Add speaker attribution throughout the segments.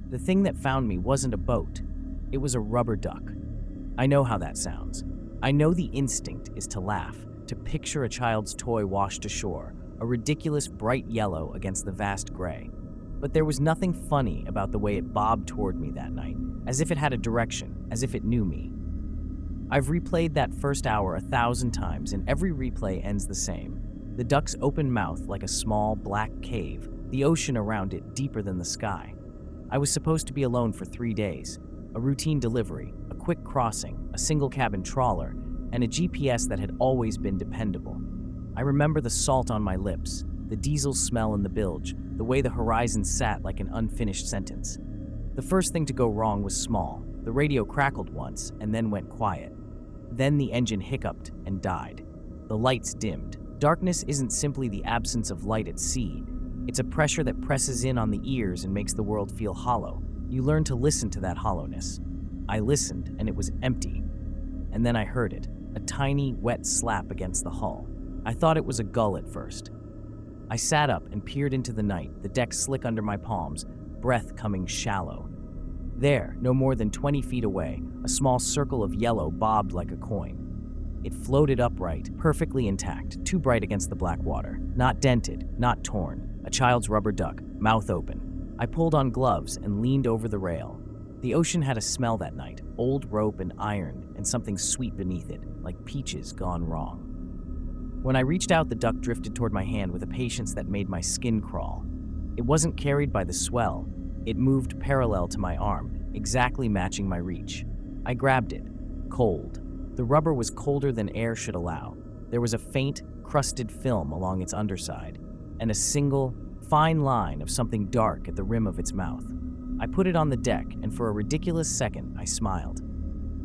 Speaker 1: The thing that found me wasn't a boat. It was a rubber duck. I know how that sounds. I know the instinct is to laugh, to picture a child's toy washed ashore, a ridiculous bright yellow against the vast gray. But there was nothing funny about the way it bobbed toward me that night, as if it had a direction, as if it knew me. I've replayed that first hour 1,000 times, and every replay ends the same. The duck's open mouth like a small, black cave, the ocean around it deeper than the sky. I was supposed to be alone for 3 days. A routine delivery, a quick crossing, a single-cabin trawler, and a GPS that had always been dependable. I remember the salt on my lips, the diesel smell in the bilge, the way the horizon sat like an unfinished sentence. The first thing to go wrong was small. The radio crackled once and then went quiet. Then the engine hiccuped and died. The lights dimmed. Darkness isn't simply the absence of light at sea. It's a pressure that presses in on the ears and makes the world feel hollow. You learn to listen to that hollowness. I listened, and it was empty. And then I heard it, a tiny, wet slap against the hull. I thought it was a gull at first. I sat up and peered into the night, the deck slick under my palms, breath coming shallow. There, no more than 20 feet away, a small circle of yellow bobbed like a coin. It floated upright, perfectly intact, too bright against the black water. Not dented, not torn. A child's rubber duck, mouth open. I pulled on gloves and leaned over the rail. The ocean had a smell that night, old rope and iron, and something sweet beneath it, like peaches gone wrong. When I reached out, the duck drifted toward my hand with a patience that made my skin crawl. It wasn't carried by the swell. It moved parallel to my arm, exactly matching my reach. I grabbed it, cold. The rubber was colder than air should allow. There was a faint, crusted film along its underside, and a single, fine line of something dark at the rim of its mouth. I put it on the deck, and for a ridiculous second, I smiled.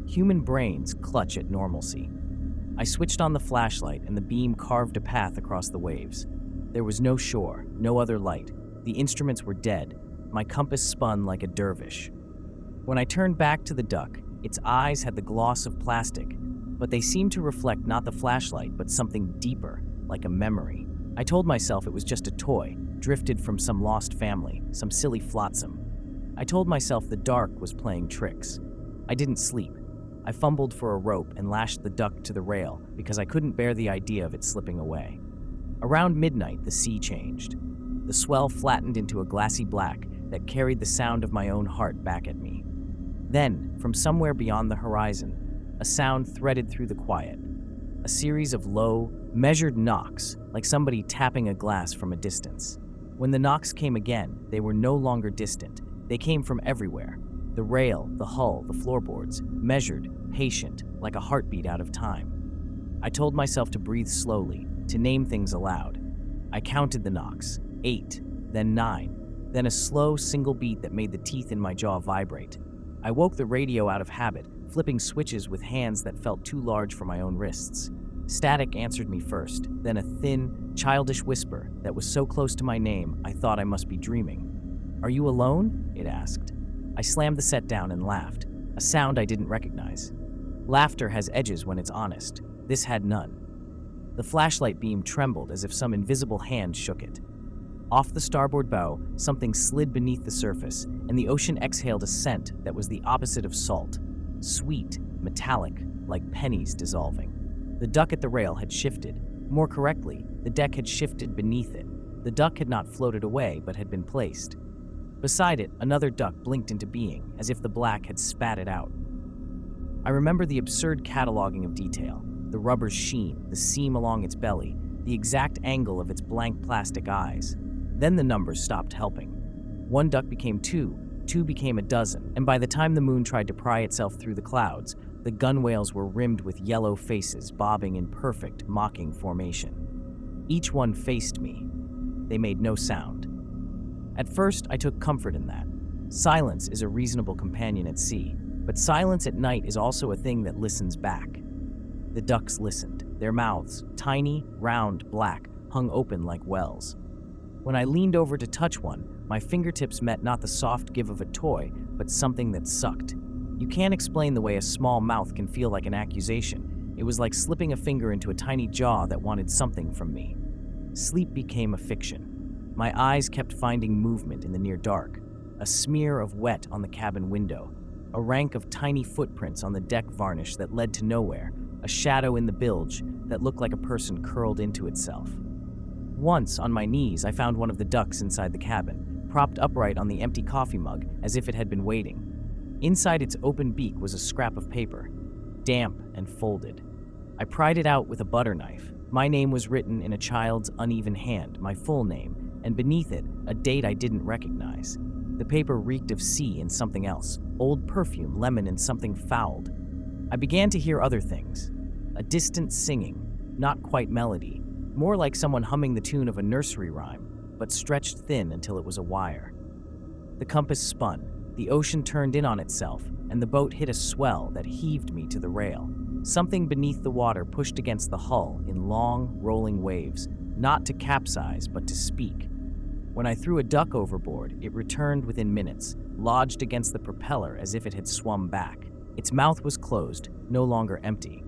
Speaker 1: Human brains clutch at normalcy. I switched on the flashlight, and the beam carved a path across the waves. There was no shore, no other light. The instruments were dead. My compass spun like a dervish. When I turned back to the duck, its eyes had the gloss of plastic, but they seemed to reflect not the flashlight, but something deeper, like a memory. I told myself it was just a toy, drifted from some lost family, some silly flotsam. I told myself the dark was playing tricks. I didn't sleep. I fumbled for a rope and lashed the duck to the rail because I couldn't bear the idea of it slipping away. Around midnight, the sea changed. The swell flattened into a glassy black that carried the sound of my own heart back at me. Then, from somewhere beyond the horizon, a sound threaded through the quiet. A series of low, measured knocks, like somebody tapping a glass from a distance. When the knocks came again, they were no longer distant. They came from everywhere. The rail, the hull, the floorboards, measured, patient, like a heartbeat out of time. I told myself to breathe slowly, to name things aloud. I counted the knocks, 8, then 9, then a slow single beat that made the teeth in my jaw vibrate. I woke the radio out of habit, flipping switches with hands that felt too large for my own wrists. Static answered me first, then a thin, childish whisper that was so close to my name I thought I must be dreaming. "Are you alone?" it asked. I slammed the set down and laughed, a sound I didn't recognize. Laughter has edges when it's honest. This had none. The flashlight beam trembled as if some invisible hand shook it. Off the starboard bow, something slid beneath the surface, and the ocean exhaled a scent that was the opposite of salt. Sweet, metallic, like pennies dissolving. The duck at the rail had shifted. More correctly, the deck had shifted beneath it. The duck had not floated away, but had been placed. Beside it, another duck blinked into being, as if the black had spat it out. I remember the absurd cataloging of detail, the rubber's sheen, the seam along its belly, the exact angle of its blank plastic eyes. Then the numbers stopped helping. 1 duck became 2, 2 became a dozen, and by the time the moon tried to pry itself through the clouds, the gunwales were rimmed with yellow faces bobbing in perfect, mocking formation. Each one faced me. They made no sound. At first, I took comfort in that. Silence is a reasonable companion at sea, but silence at night is also a thing that listens back. The ducks listened. Their mouths, tiny, round, black, hung open like wells. When I leaned over to touch one, my fingertips met not the soft give of a toy, but something that sucked. You can't explain the way a small mouth can feel like an accusation. It was like slipping a finger into a tiny jaw that wanted something from me. Sleep became a fiction. My eyes kept finding movement in the near dark. a smear of wet on the cabin window, a rank of tiny footprints on the deck varnish that led to nowhere, a shadow in the bilge that looked like a person curled into itself. Once, on my knees, I found one of the ducks inside the cabin, propped upright on the empty coffee mug as if it had been waiting. Inside its open beak was a scrap of paper, damp and folded. I pried it out with a butter knife. My name was written in a child's uneven hand, my full name, and beneath it, a date I didn't recognize. The paper reeked of sea and something else, old perfume, lemon, and something fouled. I began to hear other things. A distant singing, not quite melody, more like someone humming the tune of a nursery rhyme, but stretched thin until it was a wire. The compass spun, the ocean turned in on itself, and the boat hit a swell that heaved me to the rail. Something beneath the water pushed against the hull in long, rolling waves, not to capsize, but to speak. When I threw a duck overboard, it returned within minutes, lodged against the propeller as if it had swum back. Its mouth was closed, no longer empty.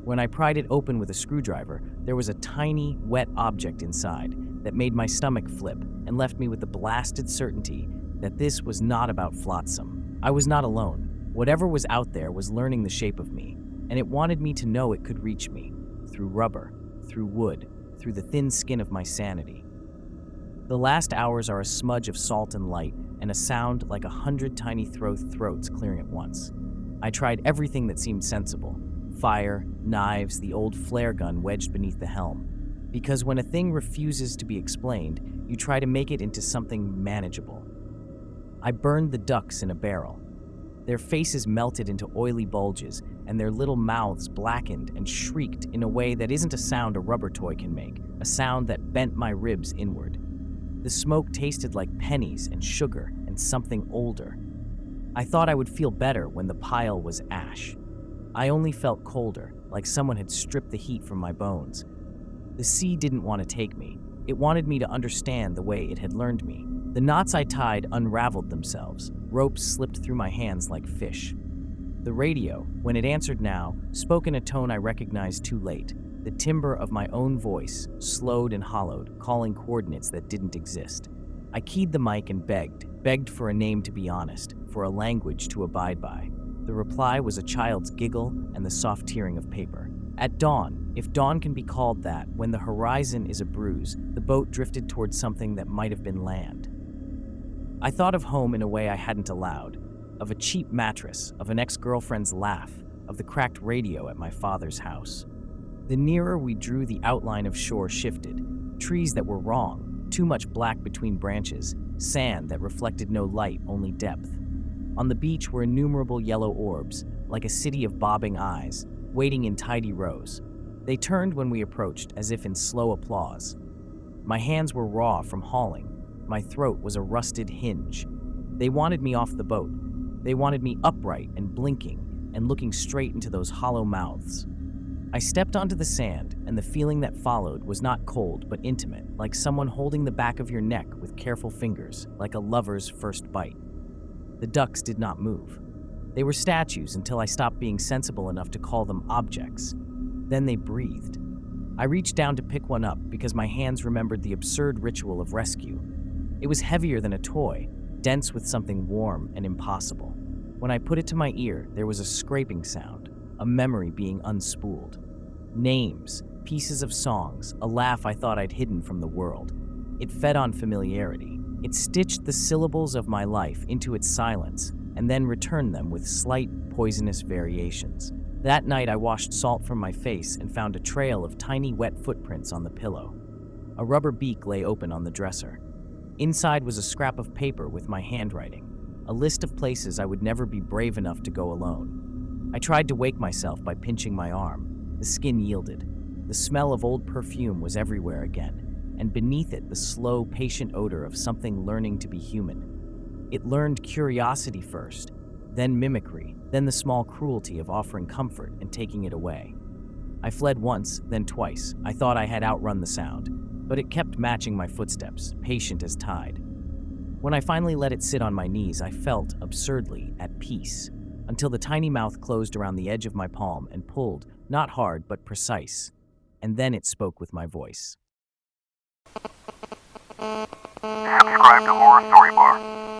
Speaker 1: When I pried it open with a screwdriver, there was a tiny, wet object inside that made my stomach flip and left me with the blasted certainty that this was not about flotsam. I was not alone. Whatever was out there was learning the shape of me, and it wanted me to know it could reach me, through rubber, through wood, through the thin skin of my sanity. The last hours are a smudge of salt and light, and a sound like 100 tiny throats clearing at once. I tried everything that seemed sensible. Fire, knives, the old flare gun wedged beneath the helm. Because when a thing refuses to be explained, you try to make it into something manageable. I burned the ducks in a barrel. Their faces melted into oily bulges, and their little mouths blackened and shrieked in a way that isn't a sound a rubber toy can make, a sound that bent my ribs inward. The smoke tasted like pennies and sugar and something older. I thought I would feel better when the pile was ash. I only felt colder, like someone had stripped the heat from my bones. The sea didn't want to take me. It wanted me to understand the way it had learned me. The knots I tied unraveled themselves. Ropes slipped through my hands like fish. The radio, when it answered now, spoke in a tone I recognized too late. The timbre of my own voice, slowed and hollowed, calling coordinates that didn't exist. I keyed the mic and begged for a name to be honest, for a language to abide by. The reply was a child's giggle and the soft tearing of paper. At dawn, if dawn can be called that, when the horizon is a bruise, the boat drifted towards something that might have been land. I thought of home in a way I hadn't allowed, of a cheap mattress, of an ex-girlfriend's laugh, of the cracked radio at my father's house. The nearer we drew, the outline of shore shifted. Trees that were wrong, too much black between branches, sand that reflected no light, only depth. On the beach were innumerable yellow orbs, like a city of bobbing eyes, waiting in tidy rows. They turned when we approached, as if in slow applause. My hands were raw from hauling. My throat was a rusted hinge. They wanted me off the boat. They wanted me upright and blinking and looking straight into those hollow mouths. I stepped onto the sand, and the feeling that followed was not cold but intimate, like someone holding the back of your neck with careful fingers, like a lover's first bite. The ducks did not move. They were statues until I stopped being sensible enough to call them objects. Then they breathed. I reached down to pick one up because my hands remembered the absurd ritual of rescue. It was heavier than a toy, dense with something warm and impossible. When I put it to my ear, there was a scraping sound, a memory being unspooled. Names, pieces of songs, a laugh I thought I'd hidden from the world. It fed on familiarity. It stitched the syllables of my life into its silence and then returned them with slight, poisonous variations. That night I washed salt from my face and found a trail of tiny wet footprints on the pillow. A rubber beak lay open on the dresser. Inside was a scrap of paper with my handwriting, a list of places I would never be brave enough to go alone. I tried to wake myself by pinching my arm. The skin yielded. The smell of old perfume was everywhere again, and beneath it the slow, patient odor of something learning to be human. It learned curiosity first, then mimicry, then the small cruelty of offering comfort and taking it away. I fled once, then twice. I thought I had outrun the sound, but it kept matching my footsteps, patient as tide. When I finally let it sit on my knees, I felt, absurdly, at peace, until the tiny mouth closed around the edge of my palm and pulled, not hard but precise, and then it spoke with my voice.
Speaker 2: Subscribe to Horror Story Bar.